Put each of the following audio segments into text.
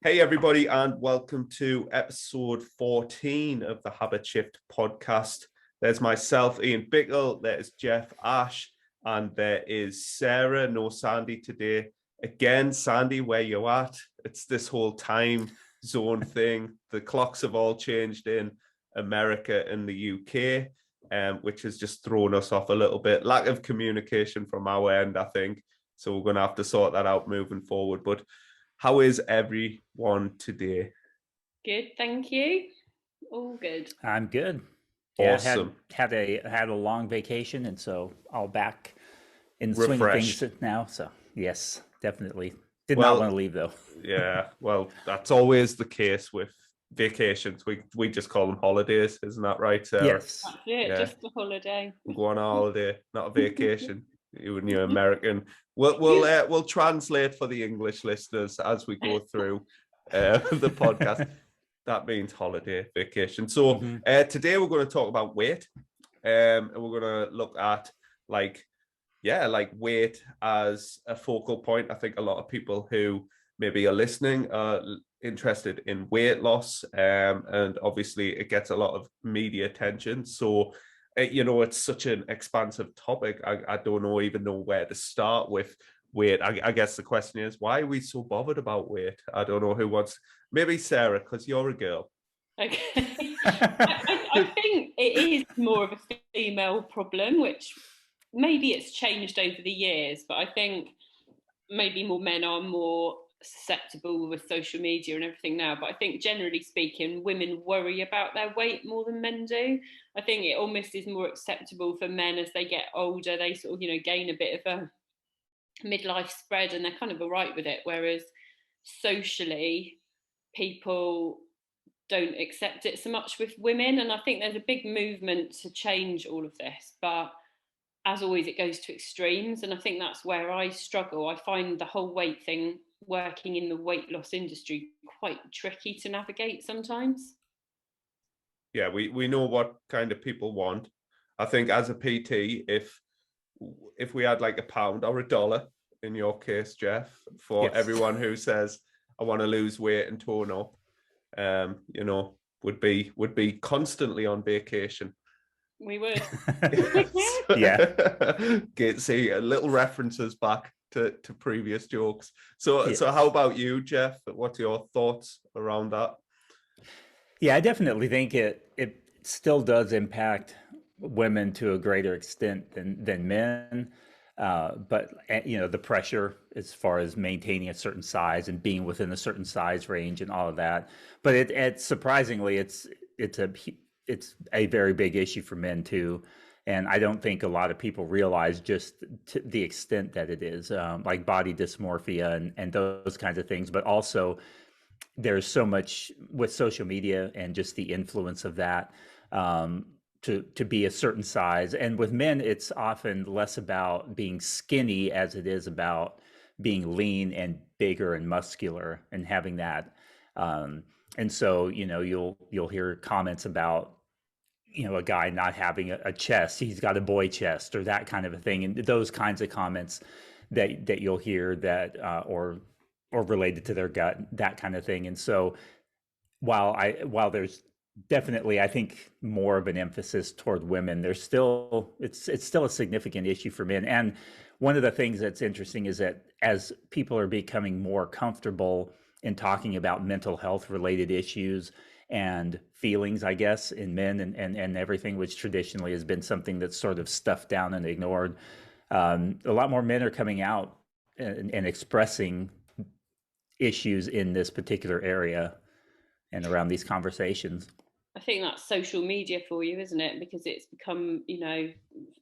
Hey, everybody, and welcome to episode 14 of the Habit Shift podcast. There's myself, Ian Bickle, there's Jeff Ash, and there is Sarah, no Sandy today. Again, Sandy, where you at? It's this whole time zone thing. The clocks have all changed in America and the UK, which has just thrown us off a little bit. Lack of communication from our end, I think. So we're going to have to sort that out moving forward. But how is everyone today? Good, thank you. All good. I'm good. Yeah, Awesome. had a long vacation, and so all back in the swing of Refreshed. things now. So yes, definitely. Did not Well, want to leave though. yeah, well, that's always the case with vacations. We just call them holidays, isn't that right, Sarah? Yes. That's it, Yeah. just a holiday. We'll go on a holiday, not a vacation. You and your American. We'll translate for the English listeners as we go through the podcast. That means holiday, vacation. So today we're going to talk about weight, and we're going to look at like weight as a focal point. I think a lot of people who maybe are listening are interested in weight loss, and obviously it gets a lot of media attention. So it's such an expansive topic. I don't even know where to start with weight. I guess the question is, why are we so bothered about weight? I don't know who wants. Maybe Sarah, because you're a girl. Okay. I think it is more of a female problem, which maybe it's changed over the years, but I think maybe more men are more susceptible with social media and everything now. But I think generally speaking, women worry about their weight more than men do. I think it almost is more acceptable for men as they get older. They sort of, gain a bit of a midlife spread and they're kind of all right with it. Whereas socially, people don't accept it so much with women. And I think there's a big movement to change all of this. But as always, it goes to extremes. And I think that's where I struggle. I find the whole weight thing, working in the weight loss industry, quite tricky to navigate sometimes. Yeah, we know what kind of people want. I think as a PT, if we had like £1 or $1 in your case, Jeff, for Yes. everyone who says I want to lose weight and tone up, would be constantly on vacation. We would. Yeah. See little references back to previous jokes. So Yes. so how about you, Jeff? What's your thoughts around that? Yeah, I definitely think it still does impact women to a greater extent than men. But the pressure as far as maintaining a certain size and being within a certain size range and all of that. But it's surprisingly it's a very big issue for men too. And I don't think a lot of people realize just to the extent that it is, like body dysmorphia and those kinds of things. But also there's so much with social media and just the influence of that, to be a certain size. And with men, it's often less about being skinny as it is about being lean and bigger and muscular and having that. And so, you'll hear comments about, a guy not having a chest, he's got a boy chest or that kind of a thing. And those kinds of comments that you'll hear that, or related to their gut, that kind of thing. And so while there's definitely, I think, more of an emphasis toward women, there's still it's still a significant issue for men. And one of the things that's interesting is that as people are becoming more comfortable in talking about mental health related issues and feelings, I guess, in men and everything, which traditionally has been something that's sort of stuffed down and ignored, a lot more men are coming out and expressing issues in this particular area and around these conversations. I think that's social media for you, isn't it? Because it's become,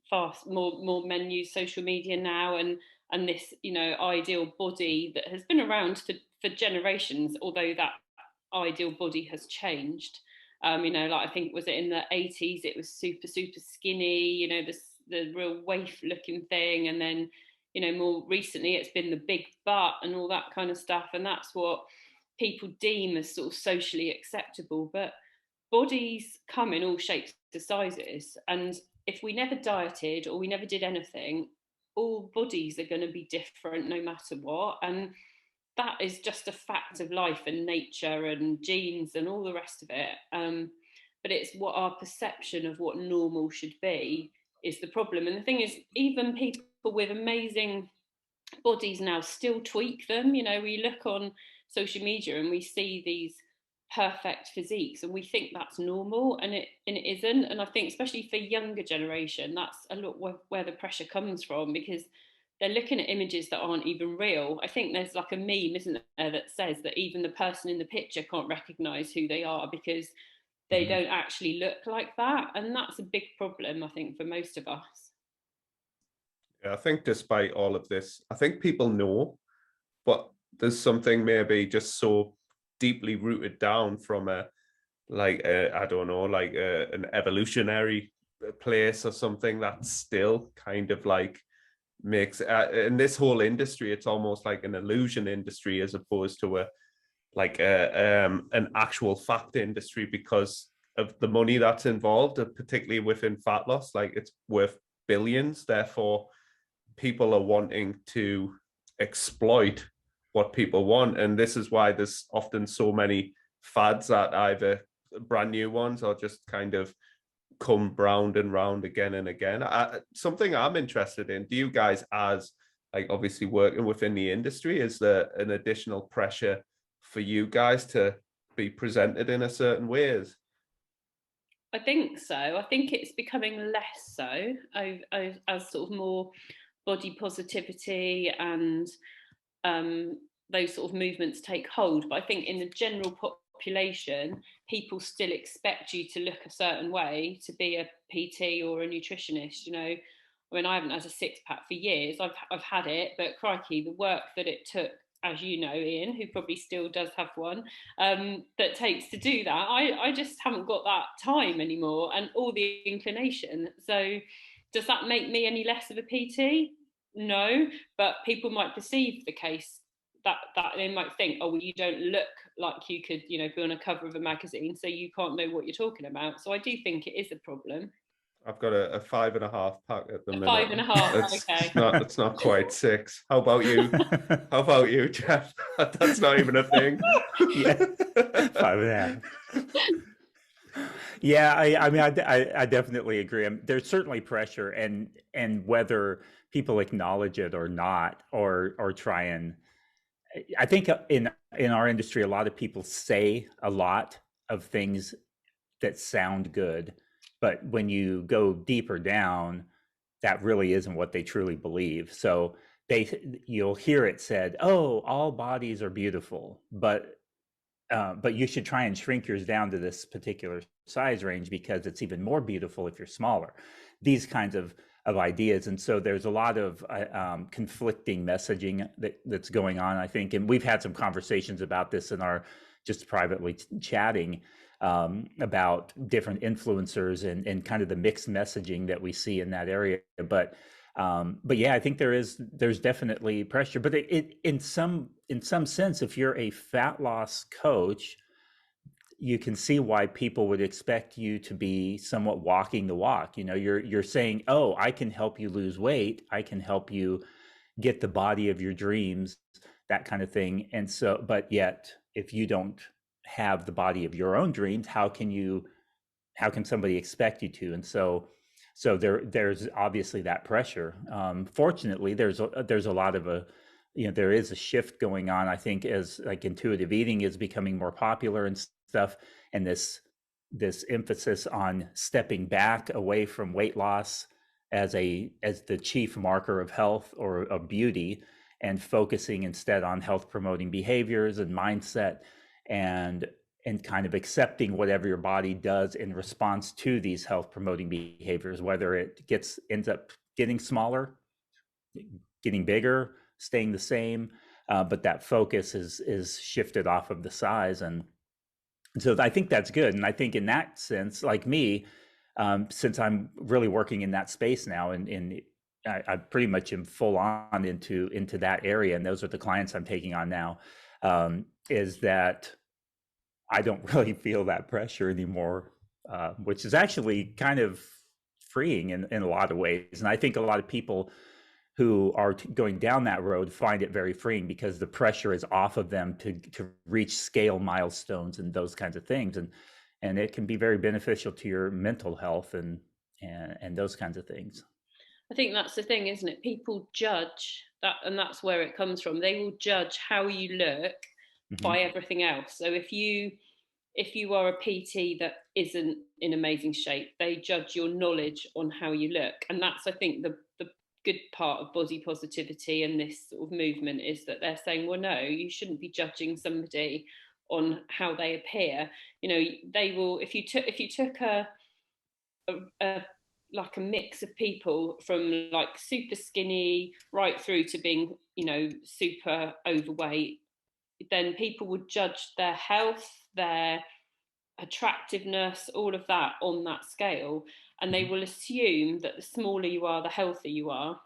fast. More men use social media now, and this, ideal body that has been around for generations. Although that ideal body has changed. Like I think was it in the 80s? It was super skinny. The real waif looking thing, and then more recently it's been the big butt and all that kind of stuff, and that's what people deem as sort of socially acceptable. But bodies come in all shapes and sizes, and if we never dieted or we never did anything, all bodies are going to be different no matter what. And that is just a fact of life and nature and genes and all the rest of it. But it's what our perception of what normal should be is the problem. And the thing is, even people with amazing bodies now still tweak them. You know, we look on social media and we see these perfect physiques and we think that's normal, and it isn't. And I think especially for younger generation, that's a lot where the pressure comes from, because they're looking at images that aren't even real. I think there's like a meme, isn't there, that says that even the person in the picture can't recognize who they are because they don't actually look like that. And that's a big problem, I think, for most of us. Yeah, I think despite all of this, I think people know, but there's something maybe just so deeply rooted down from I don't know, like an evolutionary place or something that still kind of like makes in this whole industry, it's almost like an illusion industry as opposed to an actual fact industry, because of the money that's involved, particularly within fat loss. Like, it's worth billions. Therefore, people are wanting to exploit what people want, and this is why there's often so many fads that either brand new ones or just kind of come round and round again and again. Something I'm interested in, do you guys, as like obviously working within the industry, is there an additional pressure for you guys to be presented in a certain ways? I think so. I think it's becoming less so as sort of more body positivity and those sort of movements take hold. But I think in the general population, people still expect you to look a certain way to be a PT or a nutritionist. You know, I mean, I haven't had a six pack for years. I've had it, but crikey, the work that it took, as you know, Ian, who probably still does have one, that takes to do that. I just haven't got that time anymore, and all the inclination. So does that make me any less of a PT? No, but people might perceive the case that they might think, oh, well, you don't look like you could, you know, be on a cover of a magazine, so you can't know what you're talking about. So I do think it is a problem. I've got a 5.5 pack at the minute. 5.5. Okay. It's not quite 6. How about you? How about you, Jeff? That's not even a thing. Yeah, 5.5. Yeah, I mean, I definitely agree. There's certainly pressure, and whether people acknowledge it or not, or try and, I think in our industry, a lot of people say a lot of things that sound good, but when you go deeper down, that really isn't what they truly believe. So you'll hear it said, "Oh, all bodies are beautiful," but you should try and shrink yours down to this particular size range because it's even more beautiful if you're smaller. These kinds of ideas. And so there's a lot of conflicting messaging that's going on, I think. And we've had some conversations about this in our just privately chatting about different influencers and kind of the mixed messaging that we see in that area. But yeah, I think there's definitely pressure, but it in some sense, if you're a fat loss coach, you can see why people would expect you to be somewhat walking the walk. You know, you're saying, oh, I can help you lose weight, I can help you get the body of your dreams, that kind of thing. And so, but yet, if you don't have the body of your own dreams, how can somebody expect you to? And so there's obviously that pressure. Fortunately, there's a lot of there is a shift going on, I think, as like intuitive eating is becoming more popular and stuff, and this emphasis on stepping back away from weight loss as the chief marker of health or of beauty, and focusing instead on health promoting behaviors and mindset, and kind of accepting whatever your body does in response to these health promoting behaviors, whether it ends up getting smaller, getting bigger, staying the same, but that focus is shifted off of the size. And so I think that's good. And I think in that sense, like me, since I'm really working in that space now, and I pretty much am full on into that area, and those are the clients I'm taking on now, is that I don't really feel that pressure anymore, which is actually kind of freeing in a lot of ways. And I think a lot of people who are going down that road find it very freeing because the pressure is off of them to reach scale milestones and those kinds of things, and it can be very beneficial to your mental health and those kinds of things. I think that's the thing, isn't it? People judge that, and that's where it comes from. They will judge how you look by everything else. So if you are a PT that isn't in amazing shape, they judge your knowledge on how you look. And that's, I think, the good part of body positivity and this sort of movement, is that they're saying, well, no, you shouldn't be judging somebody on how they appear. You know, they will, if you took a like a mix of people from like super skinny right through to being, you know, super overweight, then people would judge their health, their attractiveness, all of that on that scale. And they will assume that the smaller you are, the healthier you are,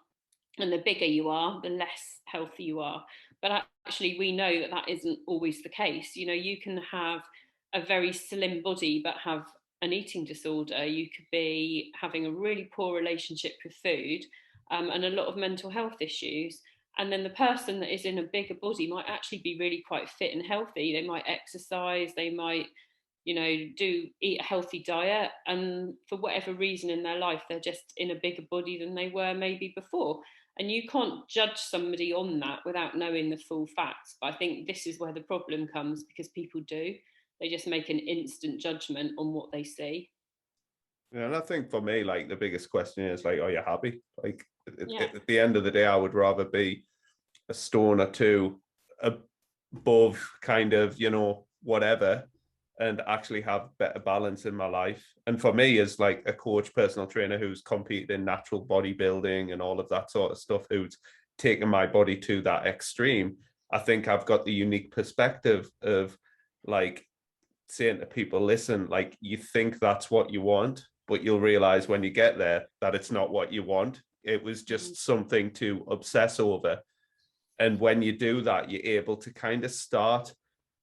and the bigger you are, the less healthy you are. But actually, we know that that isn't always the case. You know, you can have a very slim body but have an eating disorder. You could be having a really poor relationship with food, and a lot of mental health issues. And then the person that is in a bigger body might actually be really quite fit and healthy. They might exercise, they might, you know, eat a healthy diet, and for whatever reason in their life, they're just in a bigger body than they were maybe before. And you can't judge somebody on that without knowing the full facts. But I think this is where the problem comes, because people do. They just make an instant judgment on what they see. Yeah, and I think for me, like, the biggest question is, like, are you happy? Like, Yeah. at the end of the day, I would rather be a stone or two above, kind of, you know, whatever, and actually have better balance in my life. And for me, as like a coach, personal trainer who's competed in natural bodybuilding and all of that sort of stuff, who's taken my body to that extreme, I think I've got the unique perspective of, like, saying to people, listen, like, you think that's what you want, but you'll realize when you get there that it's not what you want. It was just something to obsess over. And when you do that, you're able to kind of start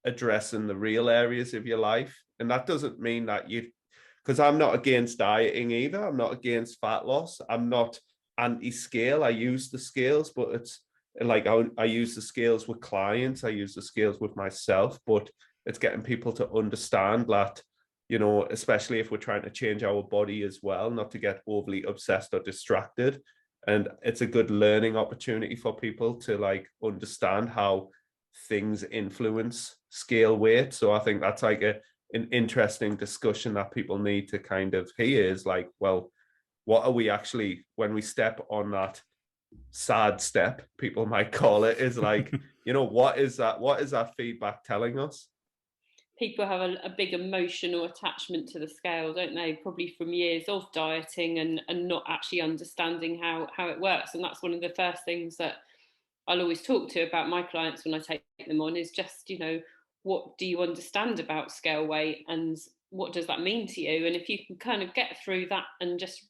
addressing the real areas of your life. And that doesn't mean that because I'm not against dieting either. I'm not against fat loss. I'm not anti-scale. I use the scales, but it's like, I use the scales with clients. I use the scales with myself, but it's getting people to understand that, you know, especially if we're trying to change our body as well, not to get overly obsessed or distracted. And it's a good learning opportunity for people to, like, understand how things influence scale weight. So I think that's like an interesting discussion that people need to kind of hear, is like, well, what are we actually, when we step on that sad step, people might call it, is like, you know, what is that feedback telling us? People have a big emotional attachment to the scale, don't they? Probably from years of dieting and not actually understanding how it works. And that's one of the first things that I'll always talk to about my clients when I take them on, is just, you know, what do you understand about scale weight and what does that mean to you? And if you can kind of get through that and just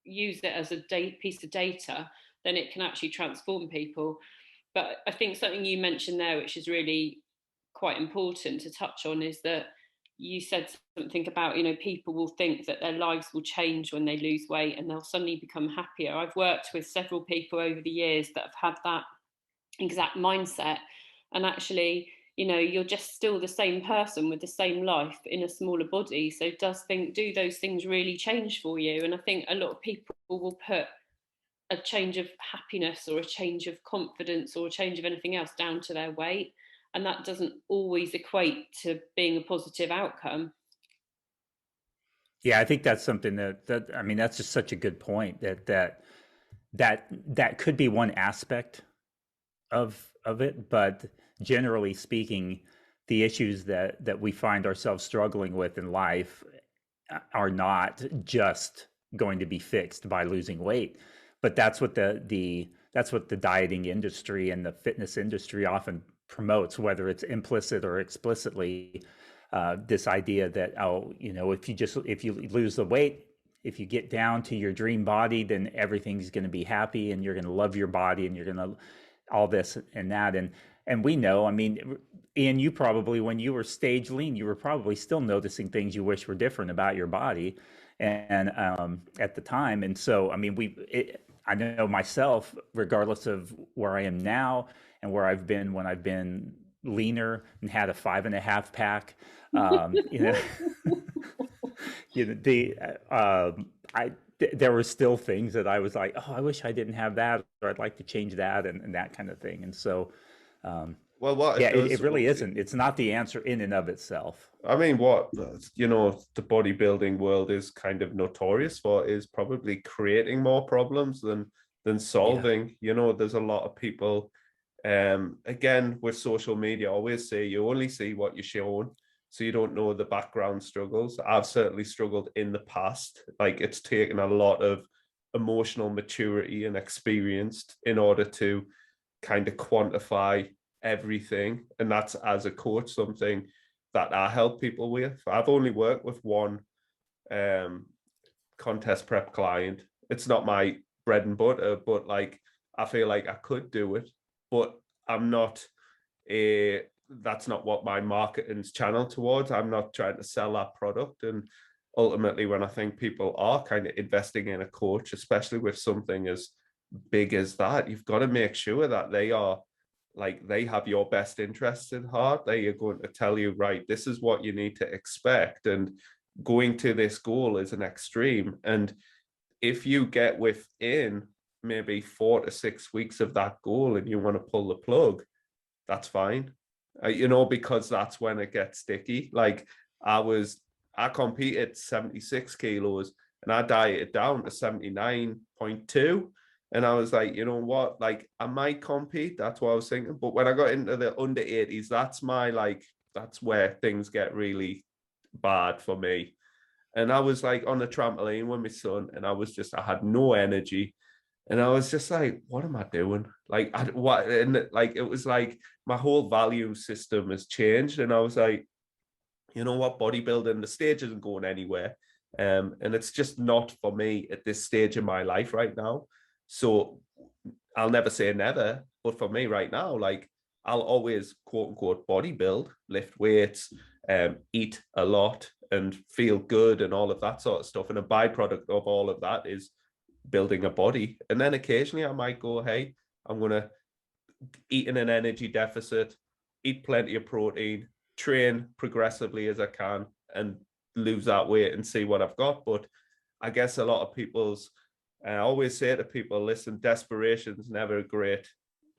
use it as a piece of data, then it can actually transform people. But I think something you mentioned there, which is really quite important to touch on, is that you said something about, you know, people will think that their lives will change when they lose weight and they'll suddenly become happier. I've worked with several people over the years that have had that exact mindset, and actually, you know, you're just still the same person with the same life in a smaller body. So do those things really change for you? And I think a lot of people will put a change of happiness or a change of confidence or a change of anything else down to their weight, and that doesn't always equate to being a positive outcome. Yeah, I think that's something that I mean, that's just such a good point, that could be one aspect of it, but generally speaking, the issues that we find ourselves struggling with in life are not just going to be fixed by losing weight. But that's what that's what the dieting industry and the fitness industry often promotes, whether it's implicit or explicitly. This idea that, oh, you know, if you lose the weight, if you get down to your dream body, then everything's going to be happy and you're going to love your body and you're going to all this and that. And we know, I mean, Ian, you probably, when you were stage lean, you were probably still noticing things you wish were different about your body, and at the time. And so, I mean, I know myself, regardless of where I am now and where I've been when I've been leaner and had a 5.5 pack, you know, you know, there were still things that I was like, oh, I wish I didn't have that, or I'd like to change that, and that kind of thing. And so, Well, what yeah, it does, it really isn't. It's not the answer in and of itself. I mean, what, you know, the bodybuilding world is kind of notorious for is probably creating more problems than Yeah. solving. You know, there's a lot of people, again, with social media, I always say you only see what you're shown, so you don't know the background struggles. I've certainly struggled in the past. Like, it's taken a lot of emotional maturity and experience in order to kind of quantify everything. And that's, as a coach, something that I help people with. I've only worked with one contest prep client. It's not my bread and butter, but like, I feel like I could do it, but I'm not a, that's not what my marketing's channeled towards. I'm not trying to sell that product. And ultimately, when I think people are kind of investing in a coach, especially with something as big as that, you've got to make sure that they are, like, they have your best interests at heart. They are going to tell you, right, this is what you need to expect, and going to this goal is an extreme. And if you get within maybe 4 to 6 weeks of that goal and you want to pull the plug, that's fine. You know, because that's when it gets sticky. Like, I competed 76 kilos and I dieted down to 79.2. And I was like, you know what, like, I might compete. That's what I was thinking. But when I got into the under 80s, that's my, like, that's where things get really bad for me. And I was like on the trampoline with my son, and I had no energy. And I was just like, what am I doing? Like, what? And like, it was like my whole value system has changed. And I was like, you know what, bodybuilding, the stage isn't going anywhere. And it's just not for me at this stage in my life right now. So I'll never say never, but for me right now, like, I'll always quote unquote bodybuild, lift weights, eat a lot and feel good and all of that sort of stuff. And a byproduct of all of that is building a body. And then occasionally I might go, hey, I'm going to eat in an energy deficit, eat plenty of protein, train progressively as I can, and lose that weight and see what I've got. But I guess a lot of people's, I always say to people, listen, desperation's never a great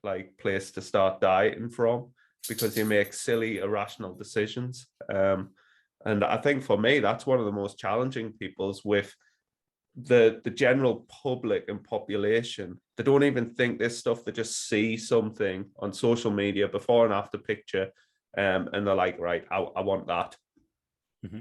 like place to start dieting from, because you make silly, irrational decisions. And I think for me, that's one of the most challenging people's with the general public and population. They don't even think this stuff. They just see something on social media, before and after picture, and they're like, right, I want that. Mm-hmm.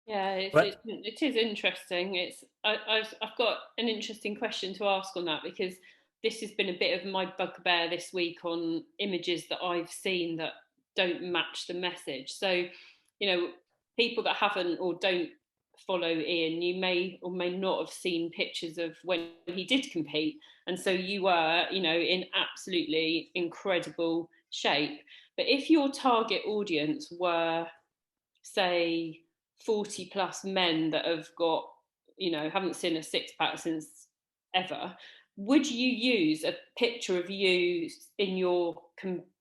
Yeah, it is interesting. I've got an interesting question to ask on that, because this has been a bit of my bugbear this week on images that I've seen that don't match the message. So, you know, people that haven't or don't follow Ian, you may or may not have seen pictures of when he did compete. And so you were, you know, in absolutely incredible shape. But if your target audience were, say, 40 plus men that have got, you know, haven't seen a six pack since ever, would you use a picture of you in your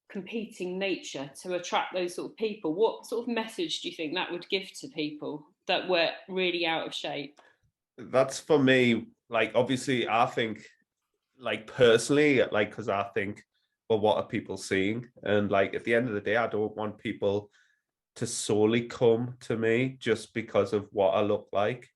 competing nature to attract those sort of people? What sort of message do you think that would give to people that were really out of shape? That's for me, like, obviously I think, like, personally, like, because I think, well, what are people seeing? And like, at the end of the day, I don't want people to solely come to me just because of what I look like.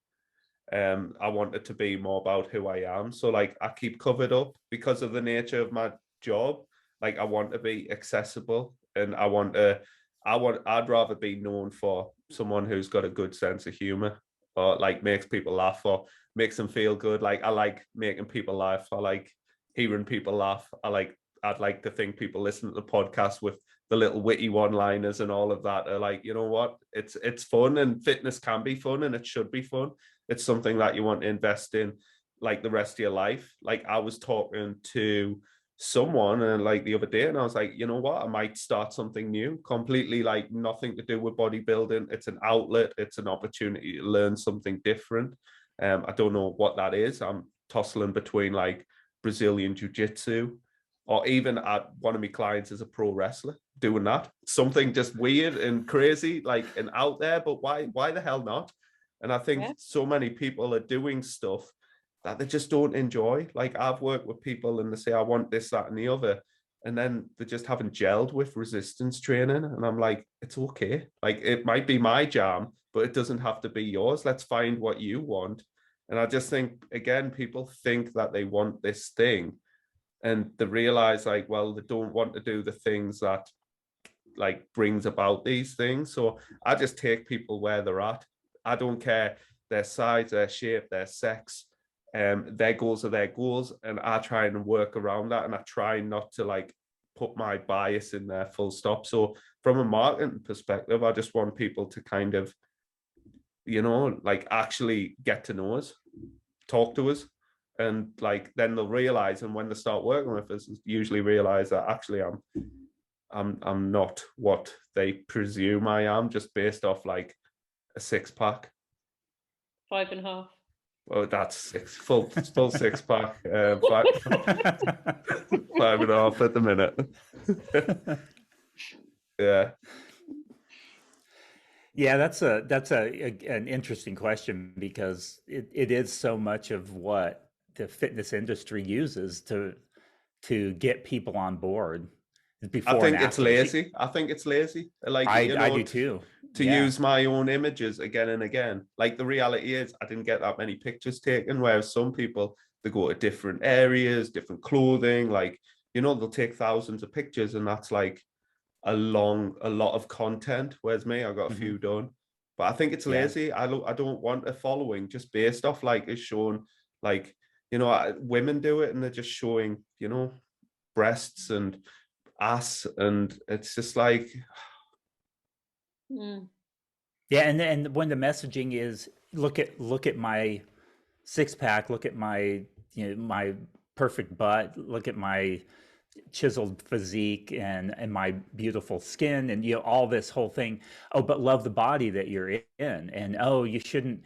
I want it to be more about who I am. So like, I keep covered up because of the nature of my job. Like, I want to be accessible, and I'd rather be known for someone who's got a good sense of humor, or like makes people laugh, or makes them feel good. Like, I like making people laugh. I like hearing people laugh. I'd like to think people listen to the podcast with the little witty one-liners and all of that are like, you know what, it's fun, and fitness can be fun, and it should be fun. It's something that you want to invest in like the rest of your life. Like, I was talking to someone and like the other day, and I was like, you know what, I might start something new, completely like nothing to do with bodybuilding. It's an outlet, it's an opportunity to learn something different. I don't know what that is. I'm tossing between like Brazilian jiu-jitsu, or even at one of my clients is a pro wrestler doing that. Something just weird and crazy, like, and out there, but why the hell not? And I think so many people are doing stuff that they just don't enjoy. Like, I've worked with people and they say, I want this, that, and the other. And then they just haven't gelled with resistance training. And I'm like, it's okay. Like, it might be my jam, but it doesn't have to be yours. Let's find what you want. And I just think, again, people think that they want this thing and they realize, like, well, they don't want to do the things that like brings about these things. So I just take people where they're at. I don't care their size, their shape, their sex. Their goals are their goals, and I try and work around that, and I try not to like put my bias in there, full stop. So from a marketing perspective, I just want people to kind of, you know, like actually get to know us, talk to us, and like then they'll realize, and when they start working with us, usually realize that actually I'm not what they presume I am, just based off like a 6-pack. 5.5. Oh, that's full 6-pack. 5.5 at the minute. Yeah. Yeah, that's an interesting question, because it is so much of what the fitness industry uses to get people on board. I think it's lazy. I think it's lazy. Like, you know, I do too. To use my own images again and again. Like, the reality is I didn't get that many pictures taken, whereas some people, they go to different areas, different clothing, like, you know, they'll take thousands of pictures, and that's like a lot of content. Whereas me, I got a few done. But I think it's lazy. I don't want a following just based off like is shown, like, you know, women do it and they're just showing, you know, breasts and ass, and it's just like yeah. And when the messaging is look at my 6-pack, look at my, you know, my perfect butt, look at my chiseled physique and my beautiful skin, and, you know, all this whole thing. Oh, but love the body that you're in, and oh, you shouldn't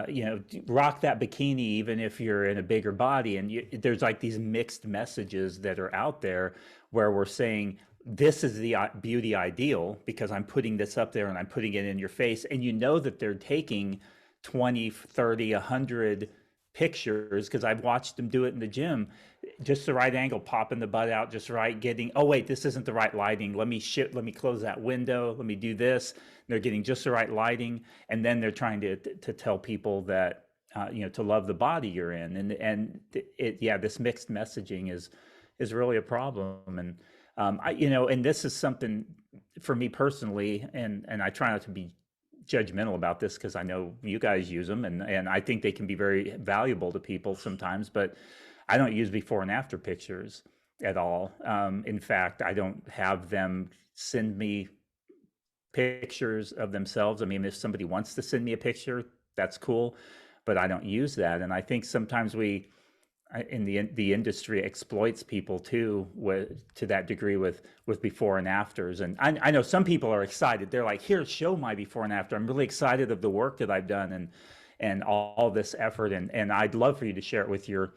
you know, rock that bikini even if you're in a bigger body. And there's like these mixed messages that are out there where we're saying this is the beauty ideal because I'm putting this up there and I'm putting it in your face, and you know that they're taking 20, 30, 100 pictures, because I've watched them do it in the gym, just the right angle, popping the butt out just right, getting, oh wait, this isn't the right lighting, let me close that window, let me do this. They're getting just the right lighting, and then they're trying to tell people that you know, to love the body you're in, and this mixed messaging is really a problem. And I, you know, and this is something for me personally, and I try not to be judgmental about this because I know you guys use them, and I think they can be very valuable to people sometimes, but I don't use before and after pictures at all. In fact, I don't have them send me pictures of themselves. I mean, if somebody wants to send me a picture, that's cool, but I don't use that. And I think sometimes the industry exploits people too, to that degree with before and afters. And I know some people are excited. They're like, here, show my before and after. I'm really excited of the work that I've done and all this effort. And I'd love for you to share it with your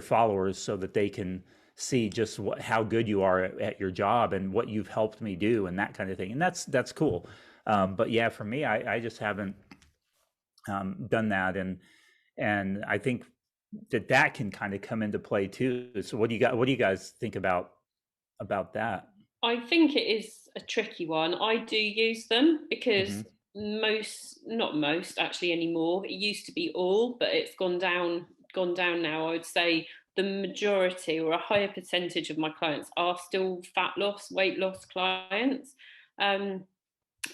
followers so that they can see just how good you are at your job and what you've helped me do and that kind of thing. And that's cool. But yeah, for me, I just haven't done that. And I think that can kind of come into play too. So what do you guys think about that? I think it is a tricky one. I do use them because not most actually anymore. It used to be all, but it's gone down now. I would say the majority or a higher percentage of my clients are still fat loss, weight loss clients. And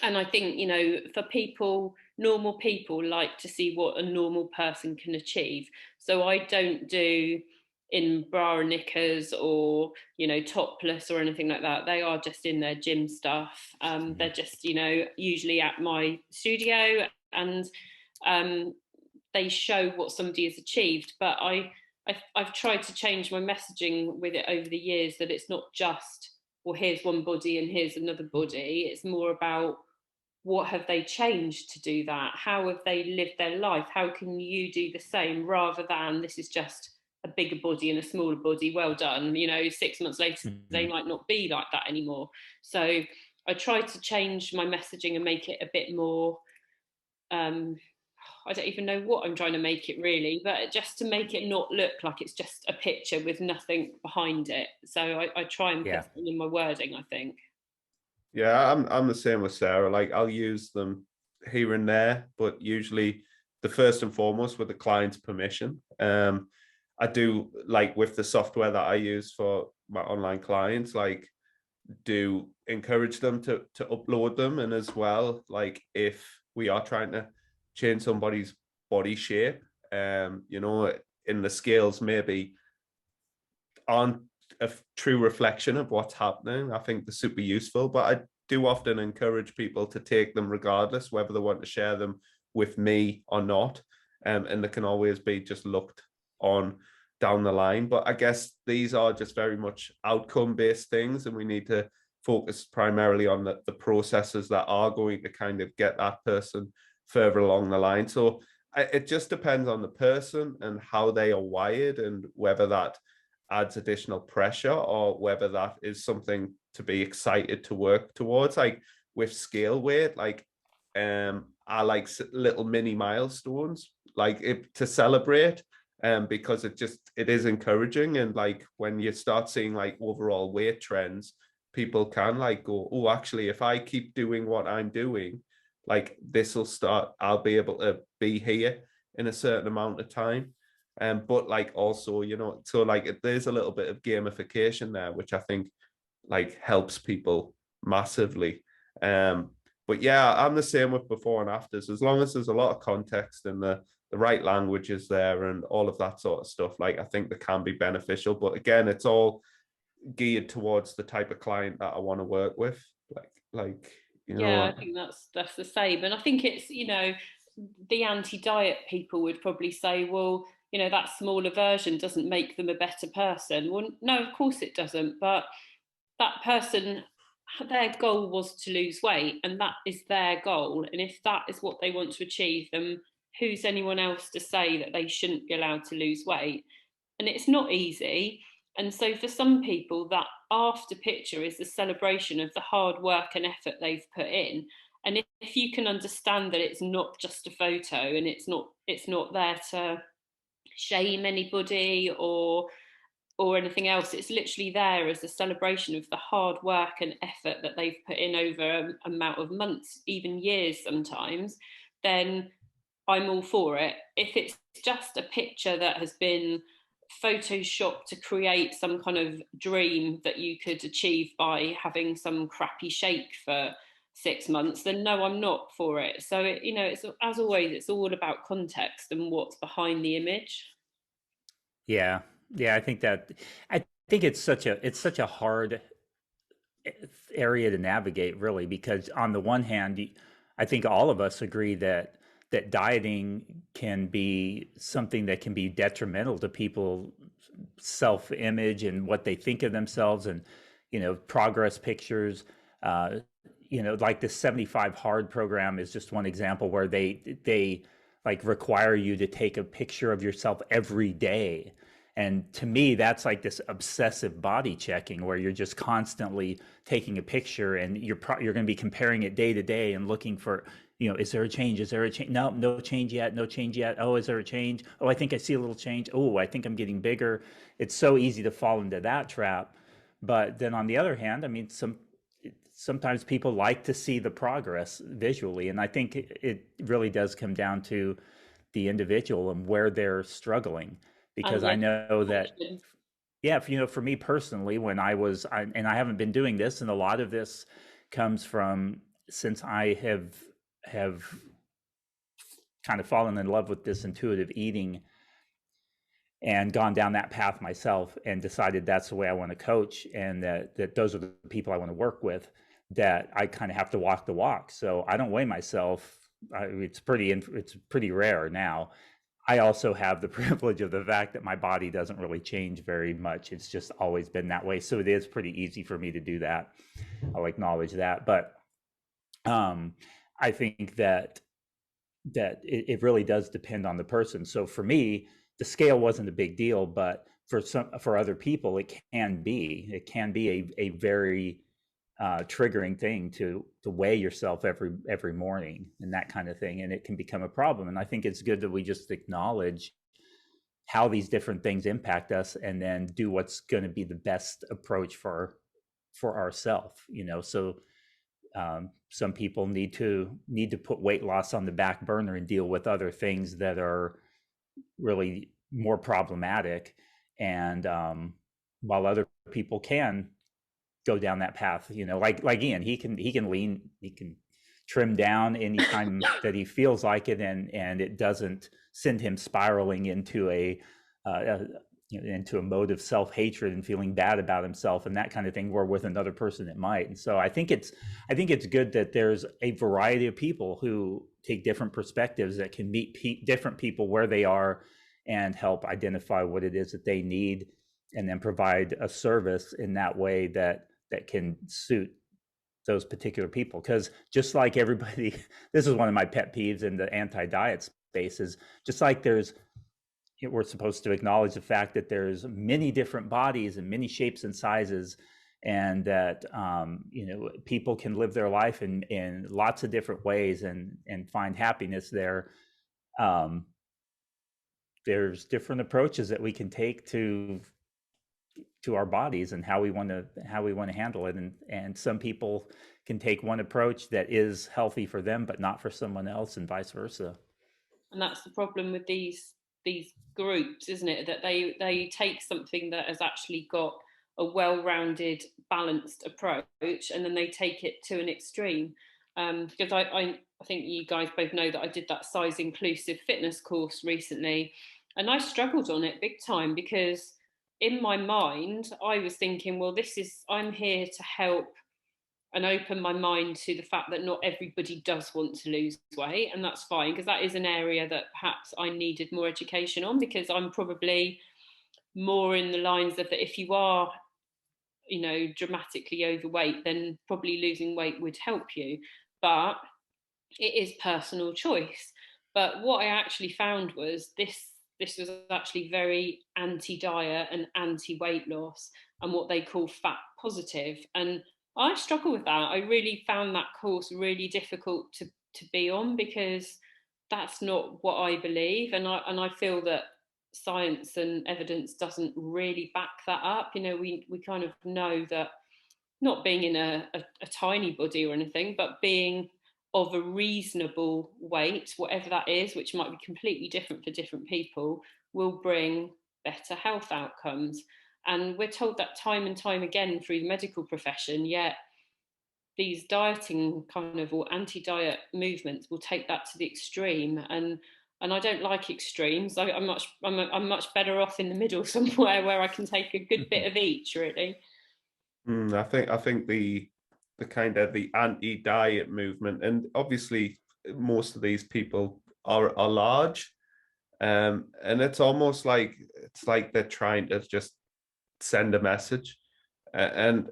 I think, you know, for people, normal people like to see what a normal person can achieve. So I don't do in bra and knickers or, you know, topless or anything like that. They are just in their gym stuff. They're just, you know, usually at my studio, and they show what somebody has achieved. But I've tried to change my messaging with it over the years, that it's not just, well, here's one body and here's another body. It's more about what have they changed to do that? How have they lived their life? How can you do the same, rather than this is just a bigger body and a smaller body, well done. 6 months later, they might not be like that anymore. So I try to change my messaging and make it a bit more, I don't even know what I'm trying to make it really, but just to make it not look like it's just a picture with nothing behind it. So I try and put something in my wording, I think. Yeah, I'm the same with Sarah. Like, I'll use them here and there, but usually the first and foremost with the client's permission. I do, like with the software that I use for my online clients, like, do encourage them to upload them. And as well, like, if we are trying to change somebody's body shape, in the scales maybe aren't a true reflection of what's happening, I think they're super useful. But I do often encourage people to take them regardless, whether they want to share them with me or not. And they can always be just looked on down the line. But I guess these are just very much outcome-based things, and we need to focus primarily on the processes that are going to kind of get that person further along the line. So it just depends on the person and how they are wired, and whether that adds additional pressure or whether that is something to be excited to work towards. Like with scale weight, like I like little mini milestones, like to celebrate, because it is encouraging. And like when you start seeing like overall weight trends, people can like go, oh, actually, if I keep doing what I'm doing, like I'll be able to be here in a certain amount of time. But like also, so like there's a little bit of gamification there, which I think like helps people massively. But yeah, I'm the same with before and afters. As long as there's a lot of context and the right language is there and all of that sort of stuff, like I think that can be beneficial. But again, it's all geared towards the type of client that I want to work with. Yeah, I think that's the same. And I think it's, the anti-diet people would probably say, well, that smaller version doesn't make them a better person. Well, no, of course it doesn't. But that person, their goal was to lose weight, and that is their goal. And if that is what they want to achieve, then who's anyone else to say that they shouldn't be allowed to lose weight? And it's not easy. And so for some people, that after picture is the celebration of the hard work and effort they've put in. And if you can understand that it's not just a photo, and it's not there to shame anybody or anything else, it's literally there as a celebration of the hard work and effort that they've put in over an amount of months, even years sometimes, then I'm all for it. If it's just a picture that has been photoshopped to create some kind of dream that you could achieve by having some crappy shake for 6 months, then no, I'm not for it. So it's, as always, it's all about context and what's behind the image. Yeah, I think it's such a hard area to navigate, really, because on the one hand, I think all of us agree that dieting can be something that can be detrimental to people's self-image and what they think of themselves, and progress pictures. Like the 75 hard program is just one example where they like require you to take a picture of yourself every day. And to me, that's like this obsessive body checking where you're just constantly taking a picture, and you're going to be comparing it day to day and looking for, is there a change? Is there a change? No change yet. No change yet. Oh, is there a change? Oh, I think I see a little change. Oh, I think I'm getting bigger. It's so easy to fall into that trap. But then on the other hand, I mean, sometimes people like to see the progress visually. And I think it really does come down to the individual and where they're struggling. Because I know that, yeah, for me personally, when and I haven't been doing this, and a lot of this comes from since I have kind of fallen in love with this intuitive eating and gone down that path myself and decided that's the way I want to coach, and that those are the people I want to work with, that I kind of have to walk the walk. So I don't weigh myself. It's pretty rare now. I also have the privilege of the fact that my body doesn't really change very much. It's just always been that way. So it is pretty easy for me to do that. I'll acknowledge that. But I think that it really does depend on the person. So for me, the scale wasn't a big deal, but for other people, it can be a very triggering thing to weigh yourself every morning and that kind of thing, and it can become a problem. And I think it's good that we just acknowledge how these different things impact us, and then do what's going to be the best approach for ourselves. So some people need to put weight loss on the back burner and deal with other things that are really more problematic, and while other people can go down that path, like Ian, he can trim down anytime that he feels like it, and it doesn't send him spiraling into into a mode of self-hatred and feeling bad about himself and that kind of thing, where with another person it might. And so I think it's good that there's a variety of people who take different perspectives that can meet different people where they are and help identify what it is that they need, and then provide a service in that way that can suit those particular people. Because just like everybody, this is one of my pet peeves in the anti-diet space, is just like we're supposed to acknowledge the fact that there's many different bodies and many shapes and sizes, and that people can live their life in lots of different ways and find happiness there. There's different approaches that we can take to our bodies and how we want to handle it, and some people can take one approach that is healthy for them but not for someone else, and vice versa. And that's the problem with these groups, isn't it? That they take something that has actually got a well-rounded, balanced approach, and then they take it to an extreme. Because I think you guys both know that I did that size inclusive fitness course recently, and I struggled on it big time, because in my mind I was thinking, well, I'm here to help and open my mind to the fact that not everybody does want to lose weight, and that's fine, because that is an area that perhaps I needed more education on, because I'm probably more in the lines of that if you are dramatically overweight, then probably losing weight would help you, but it is personal choice. But what I actually found was this was actually very anti-diet and anti-weight loss, and what they call fat positive. And I struggle with that. I really found that course really difficult to be on, because that's not what I believe, and I feel that science and evidence doesn't really back that up. We kind of know that, not being in a tiny body or anything, but being of a reasonable weight, whatever that is, which might be completely different for different people, will bring better health outcomes. And we're told that time and time again through the medical profession, yet these dieting kind of, or anti-diet movements will take that to the extreme. And I don't like extremes. I'm much better off in the middle somewhere, where I can take a good bit of each, really. I think the kind of the anti-diet movement, and obviously most of these people are large, and it's almost like they're trying to just send a message, and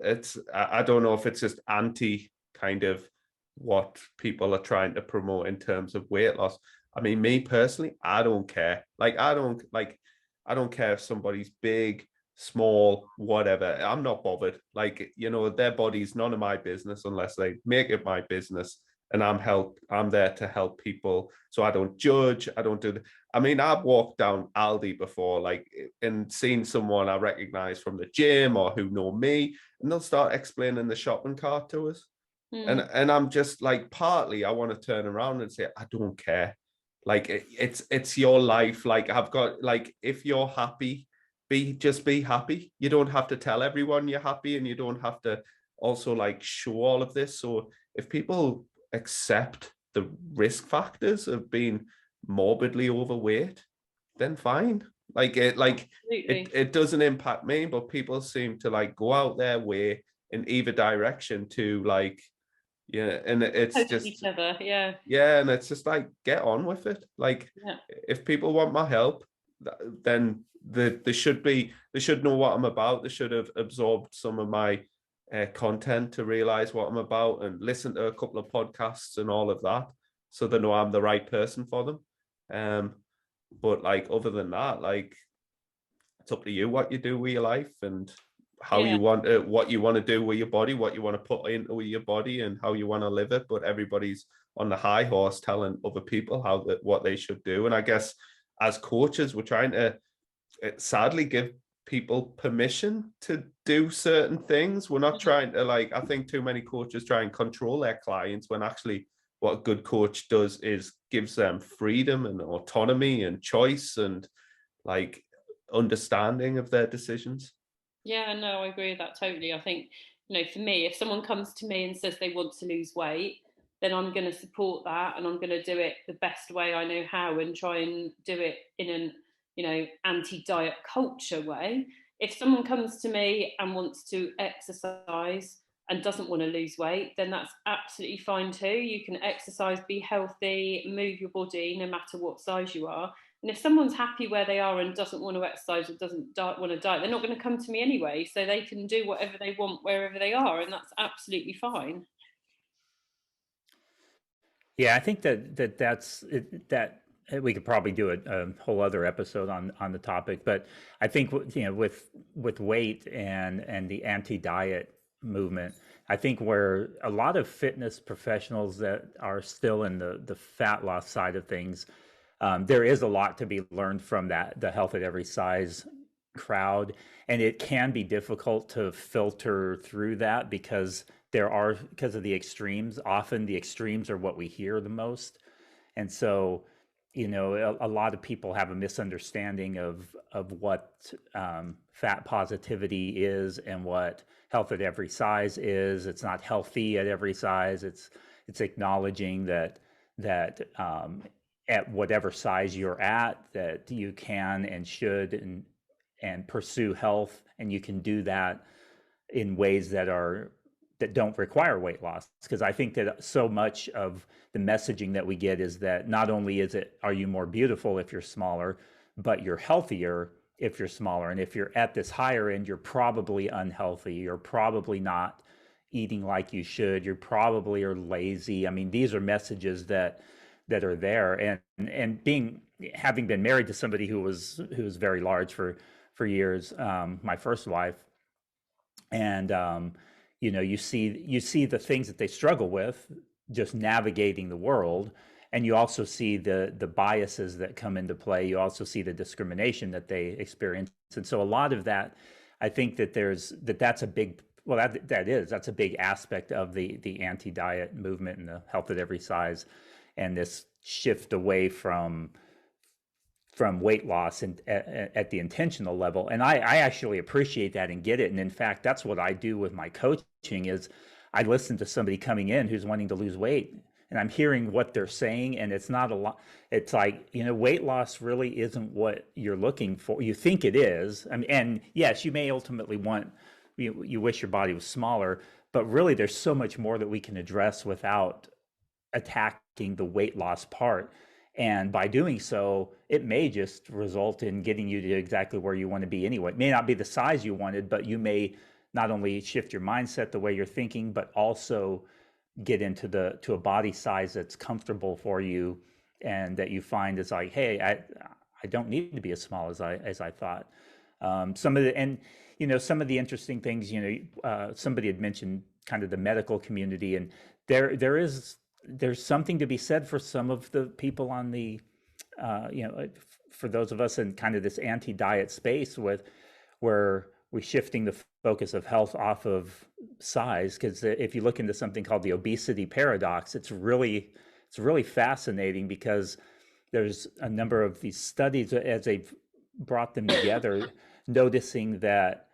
I don't know if it's just anti kind of what people are trying to promote in terms of weight loss. I mean, me personally, I don't care. I don't care if somebody's big, small, whatever. I'm not bothered. Their body's none of my business unless they make it my business. And I'm there to help people. So I don't judge. I don't do I mean, I've walked down Aldi before, and seen someone I recognize from the gym or who know me, and they'll start explaining the shopping cart to us. And I'm just partly I want to turn around and say, I don't care. It's your life. I've got, if you're happy, just be happy. You don't have to tell everyone you're happy, and you don't have to also show all of this. So if people accept the risk factors of being morbidly overweight, then fine. It doesn't impact me, but people seem to go out their way in either direction to and it's just each other, yeah, and it's just get on with it. If people want my help, then they should know what I'm about. They should have absorbed some of my content to realize what I'm about and listen to a couple of podcasts and all of that, so they know I'm the right person for them. But like other than that, like it's up to you what you do with your life and how Yeah. you want to, what you want to do with your body, what you want to put into your body, and how you want to live it. But everybody's on the high horse telling other people what they should do. And I guess as coaches, we're trying to sadly give people permission to do certain things. We're not trying to, like, I think too many coaches try and control their clients, when actually what a good coach does is gives them freedom and autonomy and choice and like understanding of their decisions. Yeah, no, I agree with that totally. I think, for me, if someone comes to me and says they want to lose weight, then I'm going to support that, and I'm going to do it the best way I know how, and try and do it in an, anti-diet culture way. If someone comes to me and wants to exercise and doesn't want to lose weight, then that's absolutely fine too. You can exercise, be healthy, move your body no matter what size you are. And if someone's happy where they are and doesn't want to exercise or doesn't want to diet, they're not going to come to me anyway. So they can do whatever they want wherever they are, and that's absolutely fine. Yeah, I think that's it, that we could probably do a whole other episode on the topic, but I think with weight and the anti-diet movement, I think where a lot of fitness professionals that are still in the fat loss side of things, there is a lot to be learned from the health at every size crowd, and it can be difficult to filter through that because of the extremes. Often the extremes are what we hear the most, and so a lot of people have a misunderstanding of what fat positivity is and what health at every size is. It's not healthy at every size. It's acknowledging that at whatever size you're at, that you can and should and pursue health, and you can do that in ways that don't require weight loss. Because I think that so much of the messaging that we get is that not only are you more beautiful if you're smaller, but you're healthier if you're smaller. And if you're at this higher end, you're probably unhealthy. You're probably not eating like you should. You probably are lazy. I mean, these are messages that are there. And having been married to somebody who was very large for years, my first wife, and you see the things that they struggle with just navigating the world, and you also see the biases that come into play. You also see the discrimination that they experience, and so a lot of that, I think that's a big, well, that's a big aspect of the anti-diet movement and the health at every size, and this shift away from weight loss and at the intentional level. And I actually appreciate that and get it. And in fact, that's what I do with my coaching is I listen to somebody coming in who's wanting to lose weight, and I'm hearing what they're saying. And it's not a lot. It's like, weight loss really isn't what you're looking for. You think it is. I mean, and yes, you may ultimately you wish your body was smaller, but really there's so much more that we can address without attacking the weight loss part. And by doing so, it may just result in getting you to exactly where you want to be anyway. It may not be the size you wanted, but you may not only shift your mindset, the way you're thinking, but also get to a body size that's comfortable for you, and that you find is like, hey, I don't need to be as small as I thought. Some of the interesting things, somebody had mentioned kind of the medical community, and there's something to be said for some of the people on the, for those of us in kind of this anti-diet space where we're shifting the focus of health off of size. Because if you look into something called the Obesity Paradox, it's really fascinating, because there's a number of these studies as they've brought them together, noticing that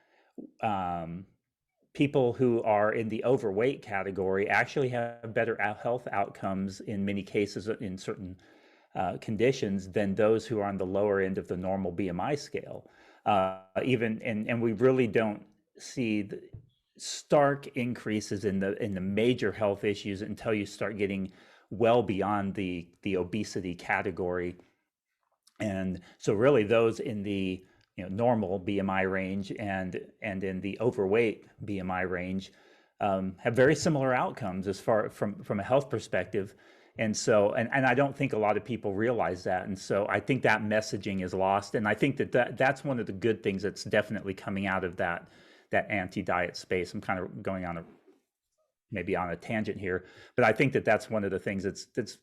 people who are in the overweight category actually have better health outcomes in many cases in certain conditions than those who are on the lower end of the normal BMI scale. And we really don't see the stark increases in the major health issues until you start getting well beyond the obesity category. And so really those in the normal BMI range and in the overweight BMI range have very similar outcomes as far from a health perspective. And so, and I don't think a lot of people realize that. And so I think that messaging is lost. And I think that's one of the good things that's definitely coming out of that anti-diet space. I'm kind of going on maybe on a tangent here, but I think that's one of the things that's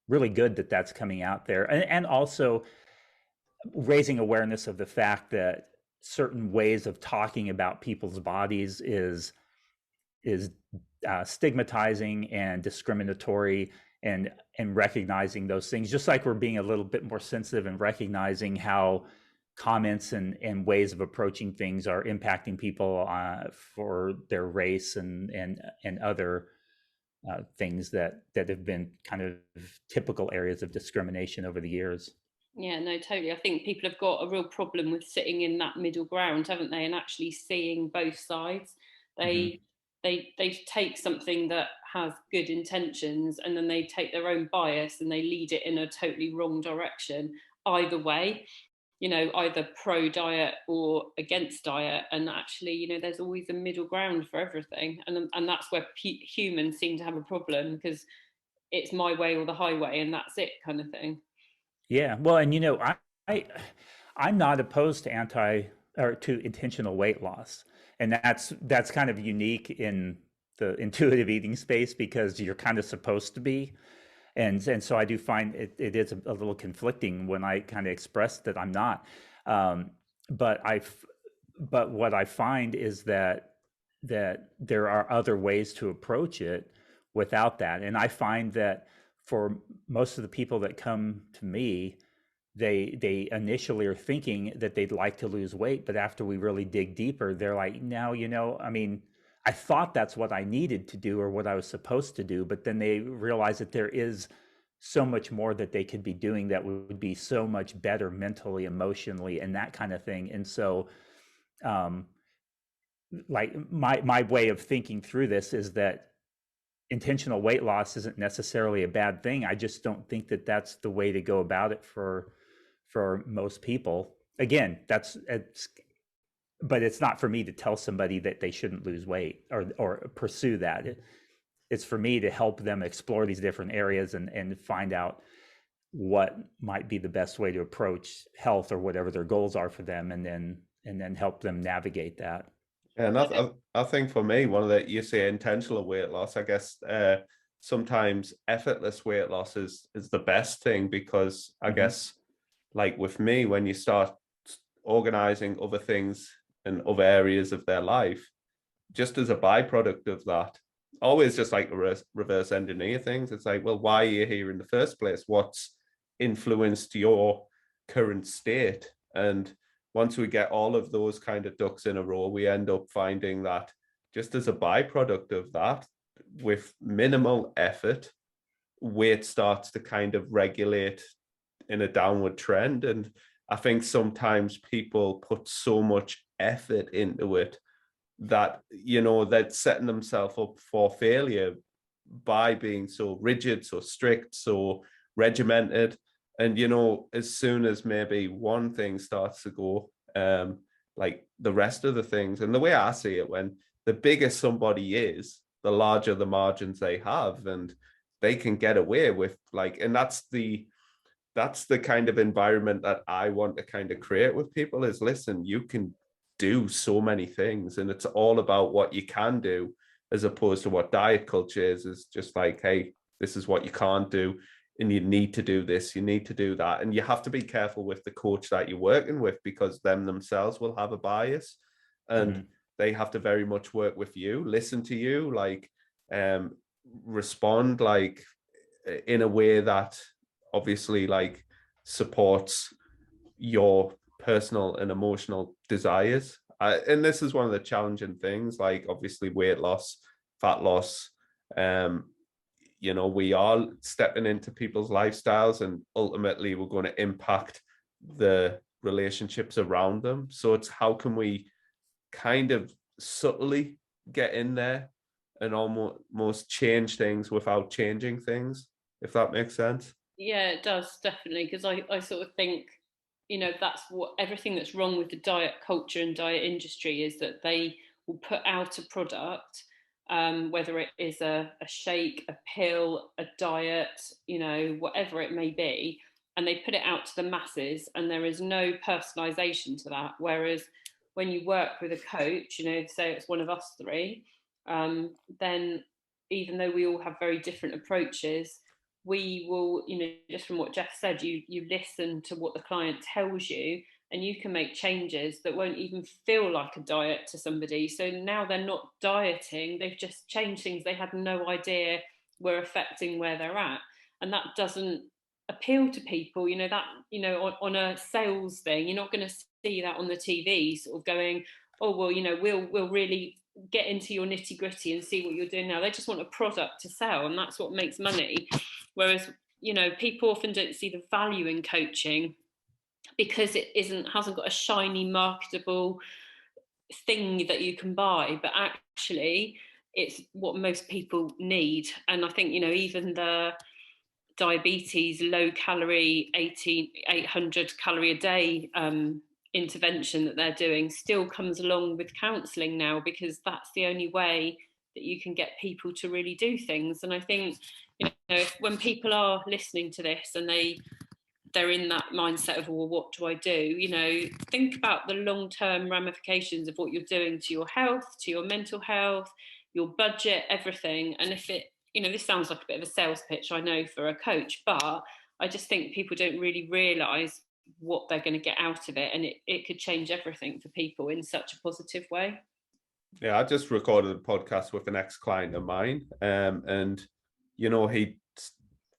really good that's coming out there. And also raising awareness of the fact that certain ways of talking about people's bodies is stigmatizing and discriminatory, and recognizing those things, just like we're being a little bit more sensitive and recognizing how comments and ways of approaching things are impacting people for their race and other things that have been kind of typical areas of discrimination over the years. Yeah, no, totally. I think people have got a real problem with sitting in that middle ground, haven't they? And actually seeing both sides. They take something that has good intentions, and then they take their own bias and they lead it in a totally wrong direction. Either way, either pro diet or against diet. And actually, there's always a middle ground for everything. And that's where humans seem to have a problem, because it's my way or the highway, and that's it, kind of thing. Yeah, well, and I I'm not opposed to intentional weight loss, and that's kind of unique in the intuitive eating space, because you're kind of supposed to be, and so I do find it is a little conflicting when I kind of express that I'm not, but but what I find is that there are other ways to approach it without that, and I find that for most of the people that come to me, they initially are thinking that they'd like to lose weight, but after we really dig deeper, they're like, now, I mean, I thought that's what I needed to do or what I was supposed to do, but then they realize that there is so much more that they could be doing that would be so much better mentally, emotionally, and that kind of thing. And so, like my way of thinking through this is that intentional weight loss isn't necessarily a bad thing. I just don't think that that's the way to go about it for most people. Again, but it's not for me to tell somebody that they shouldn't lose weight or pursue that. It's for me to help them explore these different areas and find out what might be the best way to approach health or whatever their goals are for them, and then help them navigate that. And I think for me, you say intentional weight loss, I guess sometimes effortless weight loss is the best thing, because I guess, like with me, when you start organizing other things in other areas of their life, just as a byproduct of that, always just like reverse engineer things. It's like, well, why are you here in the first place? What's influenced your current state? And once we get all of those kind of ducks in a row, we end up finding that just as a byproduct of that, with minimal effort, weight starts to kind of regulate in a downward trend. And I think sometimes people put so much effort into it that, they're setting themselves up for failure by being so rigid, so strict, so regimented. And, as soon as maybe one thing starts to go, like the rest of the things, and the way I see it, when the bigger somebody is, the larger the margins they have, and they can get away with and that's the kind of environment that I want to kind of create with people is, listen, you can do so many things, and it's all about what you can do, as opposed to what diet culture is just like, hey, this is what you can't do, and you need to do this, you need to do that. And you have to be careful with the coach that you're working with, because them themselves will have a bias, and they have to very much work with you, listen to you, respond in a way that obviously supports your personal and emotional desires. And this is one of the challenging things, obviously weight loss, fat loss, we are stepping into people's lifestyles, and ultimately we're going to impact the relationships around them. So it's, how can we kind of subtly get in there and almost change things without changing things, if that makes sense? Yeah, it does, definitely, because I sort of think, that's what everything that's wrong with the diet culture and diet industry is, that they will put out a product whether it is a shake, a pill, a diet, whatever it may be, and they put it out to the masses, and there is no personalization to that. Whereas when you work with a coach, say it's one of us three, then even though we all have very different approaches, we will, just from what Jeff said, you listen to what the client tells you, and you can make changes that won't even feel like a diet to somebody. So now they're not dieting, they've just changed things they had no idea were affecting where they're at. And that doesn't appeal to people, on a sales thing. You're not going to see that on the TV, sort of going, oh, well, we'll really get into your nitty gritty and see what you're doing now. They just want a product to sell, and that's what makes money. Whereas, people often don't see the value in coaching because it hasn't got a shiny, marketable thing that you can buy, but actually it's what most people need. And I think, even the diabetes low calorie 800 calorie a day intervention that they're doing still comes along with counselling now, because that's the only way that you can get people to really do things. And I think, when people are listening to this and they're in that mindset of, well, what do I do? Think about the long-term ramifications of what you're doing to your health, to your mental health, your budget, everything. And if it, this sounds like a bit of a sales pitch, I know, for a coach, but I just think people don't really realise what they're going to get out of it, and it could change everything for people in such a positive way. Yeah, I just recorded a podcast with an ex-client of mine, and he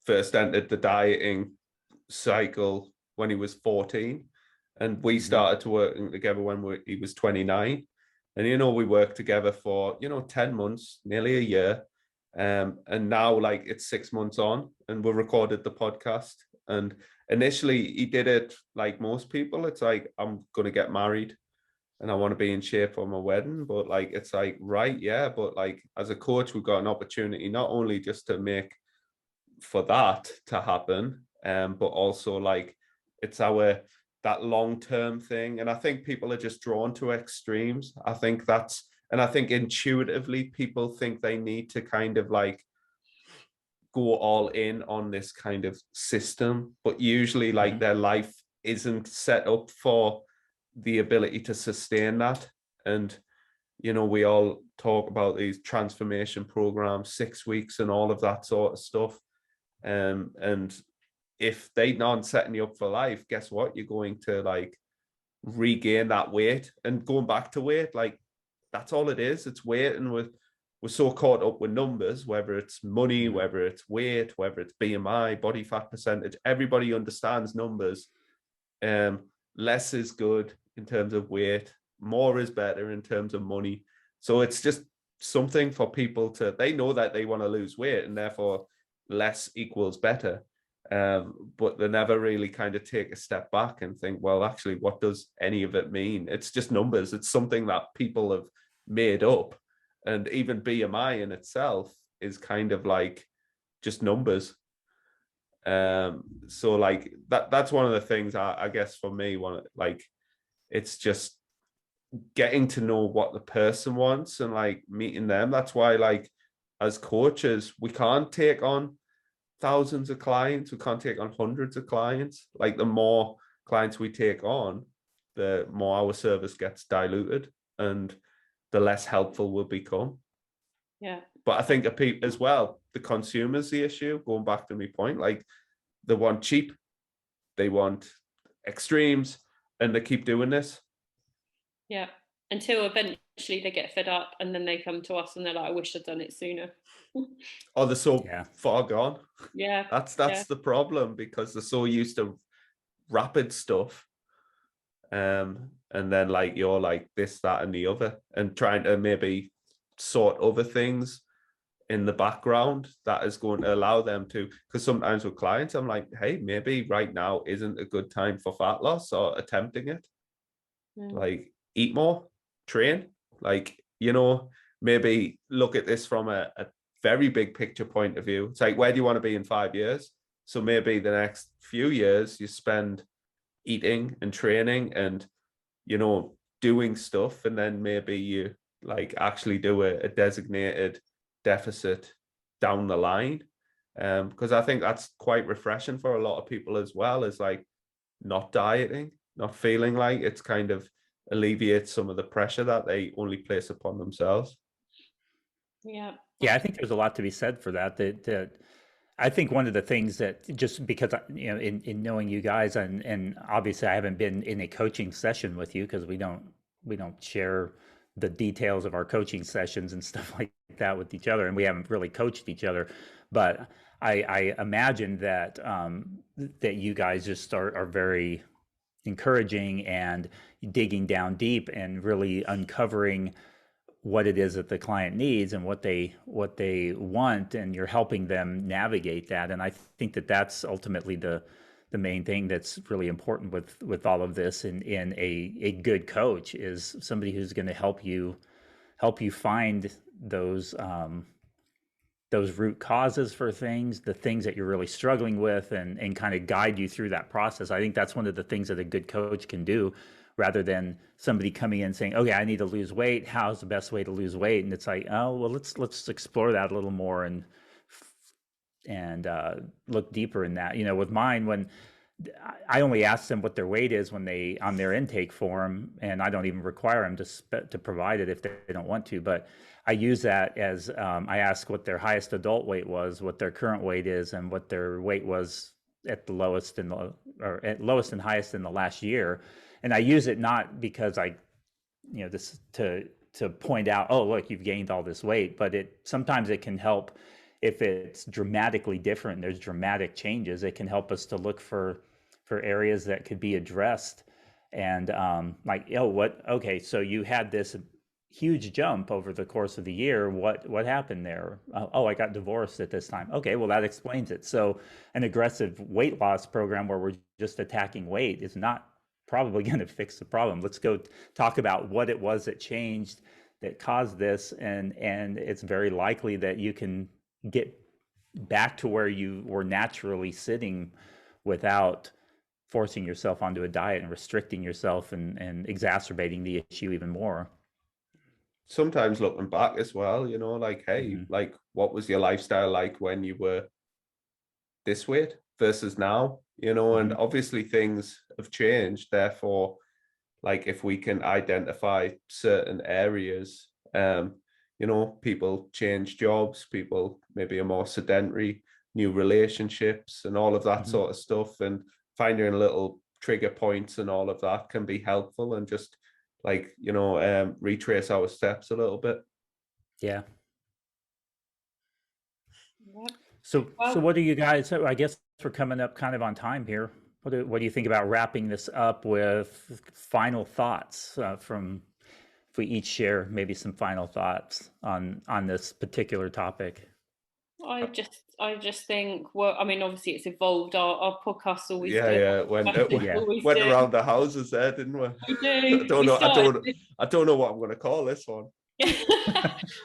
first entered the dieting cycle when he was 14, and we started to working together when he was 29, and we worked together for 10 months, nearly a year, and now like it's 6 months on, and we recorded the podcast. And initially he did it like most people. It's like, I'm gonna get married and I want to be in shape for my wedding. But like, it's like, right, yeah, but like as a coach, we've got an opportunity not only just to make for that to happen, but also like it's that long-term thing. And I think people are just drawn to extremes. I think intuitively people think they need to kind of like go all in on this kind of system, but usually like their life isn't set up for the ability to sustain that. And we all talk about these transformation programs, 6 weeks and all of that sort of stuff, and if they aren't setting you up for life, guess what, you're going to like regain that weight. And going back to weight, like that's all it is, it's weight. And we're so caught up with numbers, whether it's money, whether it's weight, whether it's BMI, body fat percentage. Everybody understands numbers. Less is good in terms of weight, more is better in terms of money. So it's just something for people they know that they want to lose weight, and therefore less equals better. But they never really kind of take a step back and think, well, actually, what does any of it mean? It's just numbers. It's something that people have made up. And even BMI in itself is kind of like just numbers. So like that's one of the things I guess for me, it's just getting to know what the person wants and like meeting them. That's why like as coaches, we can't take on thousands of clients. We can't take on hundreds of clients. Like the more clients we take on, the more our service gets diluted and the less helpful we'll become. Yeah. But I think as well, the consumer's the issue. Going back to my point, like they want cheap, they want extremes, and they keep doing this. Yeah. Until eventually they get fed up and then they come to us and they're like, I wish I'd done it sooner. Or they're so far gone. Yeah. That's the problem, because they're so used to rapid stuff. And then like you're like this, that, and the other, and trying to maybe sort other things in the background that is going to allow them to, because sometimes with clients, I'm like, hey, maybe right now isn't a good time for fat loss or attempting it. Like eat more, train, like, maybe look at this from a very big picture point of view. It's like, where do you want to be in 5 years? So maybe the next few years you spend eating and training and, doing stuff. And then maybe you like actually do a designated deficit down the line. Because I think that's quite refreshing for a lot of people as well, is like not dieting, not feeling like it's kind of alleviates some of the pressure that they only place upon themselves. Yeah. Yeah, I think there's a lot to be said for that. That I think one of the things that, just because in knowing you guys, and obviously I haven't been in a coaching session with you because we don't share the details of our coaching sessions and stuff like that with each other, and we haven't really coached each other. But I imagine that that you guys just are very encouraging and digging down deep and really uncovering what it is that the client needs and what they want, and you're helping them navigate that. And I think that that's ultimately the main thing that's really important with all of this. In a good coach is somebody who's going to help you find those root causes for things, the things that you're really struggling with, and kind of guide you through that process. I think that's one of the things that a good coach can do, rather than somebody coming in saying, okay, I need to lose weight. How's the best way to lose weight? And it's like, oh, well, let's explore that a little more and look deeper in that. With mine, when I only ask them what their weight is when they on their intake form, and I don't even require them to provide it if they don't want to. But I use that as I ask what their highest adult weight was, what their current weight is, and what their weight was at the lowest or at lowest and highest in the last year. And I use it not because this to point out, oh, look, you've gained all this weight, but sometimes it can help if it's dramatically different. There's dramatic changes. It can help us to look for areas that could be addressed. And like, okay, so you had this huge jump over the course of the year. What happened there? Oh, I got divorced at this time. Okay, well, that explains it. So an aggressive weight loss program where we're just attacking weight is not probably going to fix the problem. Let's go talk about what it was that changed, that caused this, and it's very likely that you can get back to where you were naturally sitting without forcing yourself onto a diet and restricting yourself and exacerbating the issue even more. Sometimes looking back as well, like, hey, like, what was your lifestyle like when you were this weight versus now, and obviously things have changed. Therefore, like, if we can identify certain areas, people change jobs, people maybe are more sedentary, new relationships and all of that sort of stuff, and finding little trigger points and all of that can be helpful, and just like, retrace our steps a little bit. Yeah. Yep. So what do you guys, I guess we're coming up kind of on time here. What do you think about wrapping this up with final thoughts from, if we each share maybe some final thoughts on this particular topic? I just think, well, I mean, obviously it's evolved. Our podcasts always do. Yeah. Went around the houses there, didn't we? We do. I don't know what I'm going to call this one.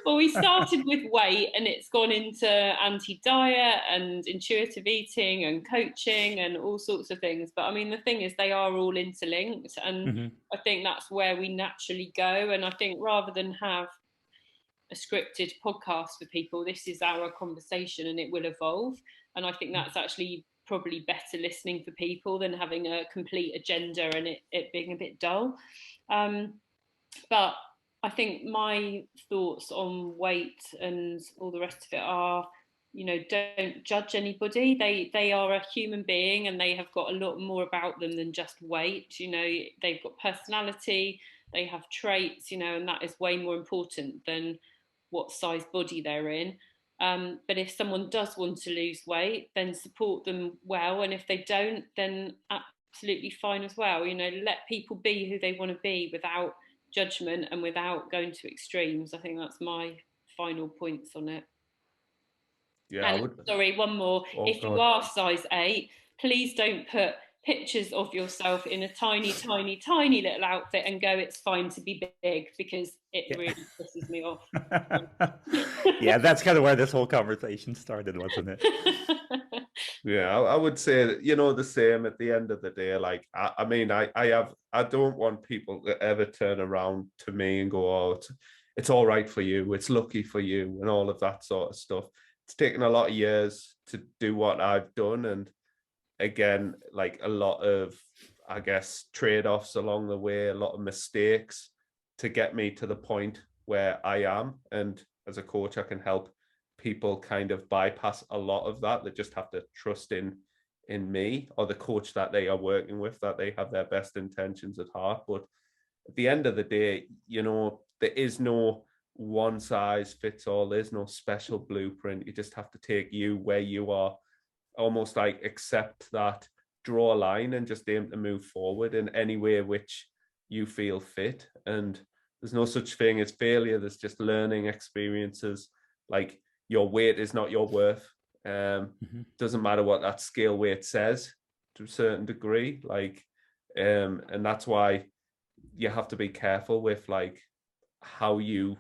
Well, we started with weight, and it's gone into anti-diet and intuitive eating and coaching and all sorts of things. But I mean, the thing is, they are all interlinked, and I think that's where we naturally go. And I think rather than have a scripted podcast for people, this is our conversation, and it will evolve. And I think that's actually probably better listening for people than having a complete agenda and it being a bit dull. But I think my thoughts on weight and all the rest of it are, don't judge anybody. They are a human being, and they have got a lot more about them than just weight. They've got personality, they have traits, and that is way more important than what size body they're in. But if someone does want to lose weight, then support them well. And if they don't, then absolutely fine as well. Let people be who they want to be without judgment and without going to extremes. I think that's my final points on it. Yeah. And sorry, one more. If you are size 8, please don't put pictures of yourself in a tiny little outfit and go, it's fine to be big, because it really pisses me off. Yeah, that's kind of where this whole conversation started, wasn't it? Yeah, I would say that, the same at the end of the day. Like, I mean, I don't want people to ever turn around to me and go, oh, it's all right for you, it's lucky for you, and all of that sort of stuff. It's taken a lot of years to do what I've done, and again, like a lot of, I guess, trade-offs along the way, a lot of mistakes to get me to the point where I am. And as a coach, I can help people kind of bypass a lot of that. They just have to trust in me or the coach that they are working with, that they have their best intentions at heart. But at the end of the day, you know, there is no one size fits all. There's no special blueprint. You just have to take you where you are, almost like accept that, draw a line, and just aim to move forward in any way which you feel fit. And there's no such thing as failure. There's just learning experiences. Like, your weight is not your worth. Doesn't matter what that scale weight says to a certain degree. Like, and that's why you have to be careful with like how you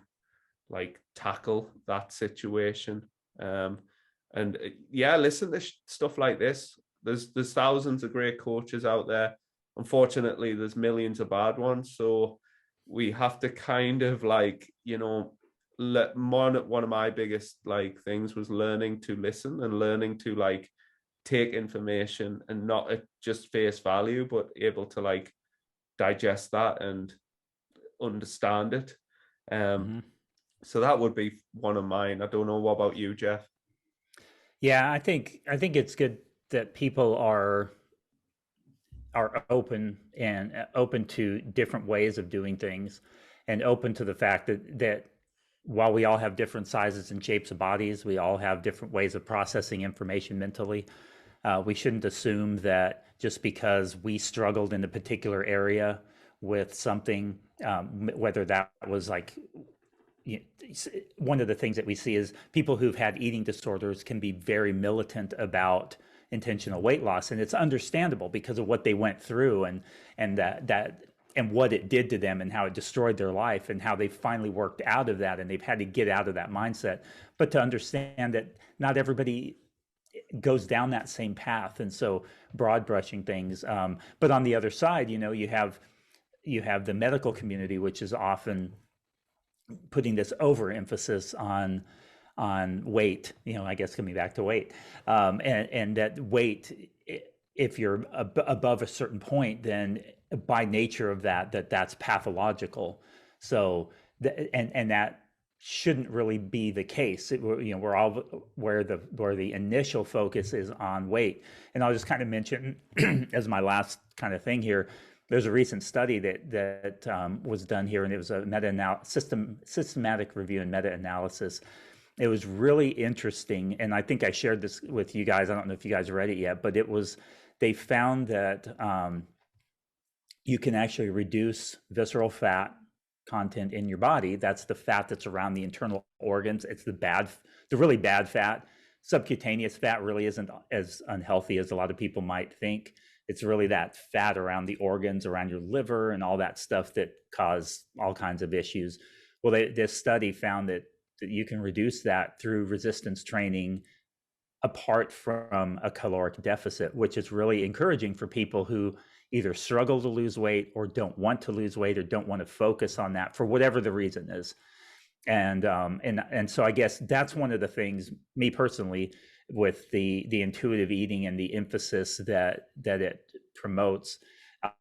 like tackle that situation. And yeah, listen to stuff like this. There's thousands of great coaches out there. Unfortunately, there's millions of bad ones. So we have to kind of like, you know, one of my biggest like things was learning to listen and learning to like take information and not at just face value, but able to like digest that and understand it. So that would be one of mine. I don't know. What about you, Jeff? Yeah, I think it's good that people are open and open to different ways of doing things, and open to the fact that while we all have different sizes and shapes of bodies, we all have different ways of processing information mentally. We shouldn't assume that just because we struggled in a particular area with something, whether that was like, one of the things that we see is people who've had eating disorders can be very militant about intentional weight loss, and it's understandable because of what they went through, and that and what it did to them, and how it destroyed their life, and how they finally worked out of that, and they've had to get out of that mindset. But to understand that not everybody goes down that same path, and so broad brushing things. But on the other side, you know, you have the medical community, which is often putting this overemphasis on weight, you know, I guess coming back to weight, and that weight, if you're above a certain point, then by nature of that's pathological. So and that shouldn't really be the case. We're all where the initial focus is on weight. And I'll just kind of mention as my last kind of thing here, there's a recent study that was done here, and it was a systematic review and meta-analysis. It was really interesting, and I think I shared this with you guys. I don't know if you guys read it yet, but they found that you can actually reduce visceral fat content in your body. That's the fat that's around the internal organs. It's the really bad fat. Subcutaneous fat really isn't as unhealthy as a lot of people might think. It's really that fat around the organs, around your liver, and all that stuff that cause all kinds of issues. Well, this study found that you can reduce that through resistance training apart from a caloric deficit, which is really encouraging for people who either struggle to lose weight or don't want to lose weight or don't want to focus on that for whatever the reason is. And so I guess that's one of the things, me personally, with the intuitive eating and the emphasis that it promotes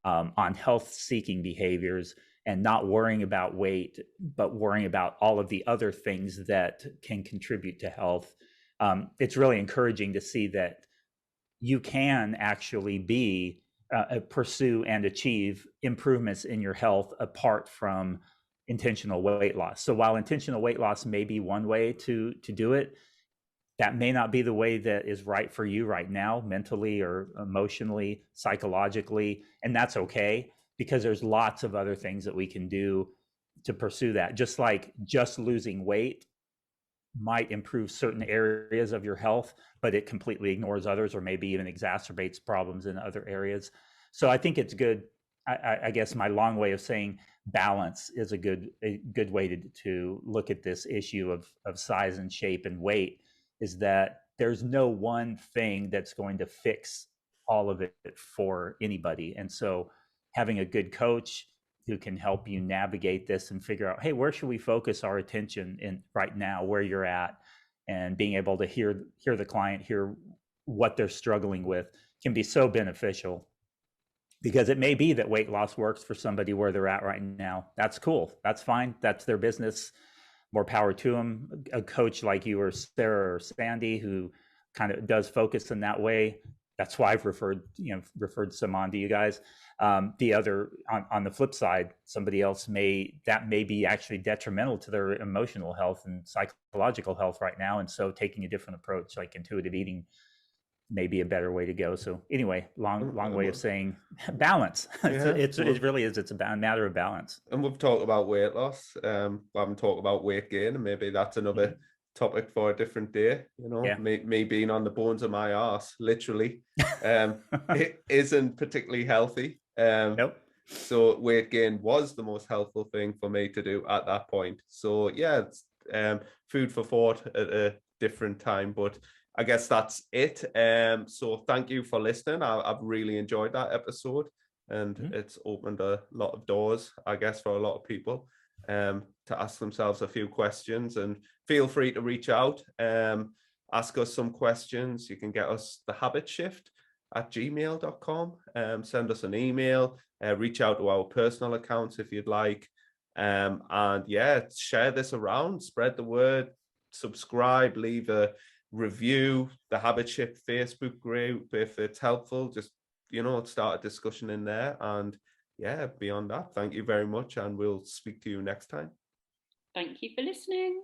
on health-seeking behaviors, and not worrying about weight, but worrying about all of the other things that can contribute to health. It's really encouraging to see that you can actually pursue and achieve improvements in your health apart from intentional weight loss. So while intentional weight loss may be one way to do it, that may not be the way that is right for you right now, mentally or emotionally, psychologically, and that's okay, because there's lots of other things that we can do to pursue that. Just like just losing weight might improve certain areas of your health, but it completely ignores others, or maybe even exacerbates problems in other areas. So I think it's good. I guess my long way of saying balance is a good way to look at this issue of size and shape and weight, is that there's no one thing that's going to fix all of it for anybody. And so having a good coach, who can help you navigate this and figure out, hey, where should we focus our attention in right now, where you're at, and being able to hear the client, hear what they're struggling with, can be so beneficial. Because it may be that weight loss works for somebody where they're at right now. That's cool. That's fine. That's their business. More power to them. A coach like you or Sarah or Sandy who kind of does focus in that way. That's why I've referred some on to you guys. The other, on the flip side, somebody else may be actually detrimental to their emotional health and psychological health right now. And so taking a different approach, like intuitive eating, may be a better way to go. So anyway, long way of saying balance. It really is. It's a matter of balance. And we've talked about weight loss. We haven't talked about weight gain, and maybe that's another topic for a different day. Me being on the bones of my arse, literally, it isn't particularly healthy. Nope. So weight gain was the most helpful thing for me to do at that point. So yeah, it's food for thought at a different time, but I guess that's it. So thank you for listening. I've really enjoyed that episode, and it's opened a lot of doors, I guess, for a lot of people to ask themselves a few questions. And feel free to reach out, ask us some questions. You can get us thehabitshift@gmail.com, send us an email, reach out to our personal accounts if you'd like. And yeah, share this around, spread the word, subscribe, leave a review the Habit Shift Facebook group if it's helpful. Just start a discussion in there. And yeah, beyond that, thank you very much, and we'll speak to you next time. Thank you for listening.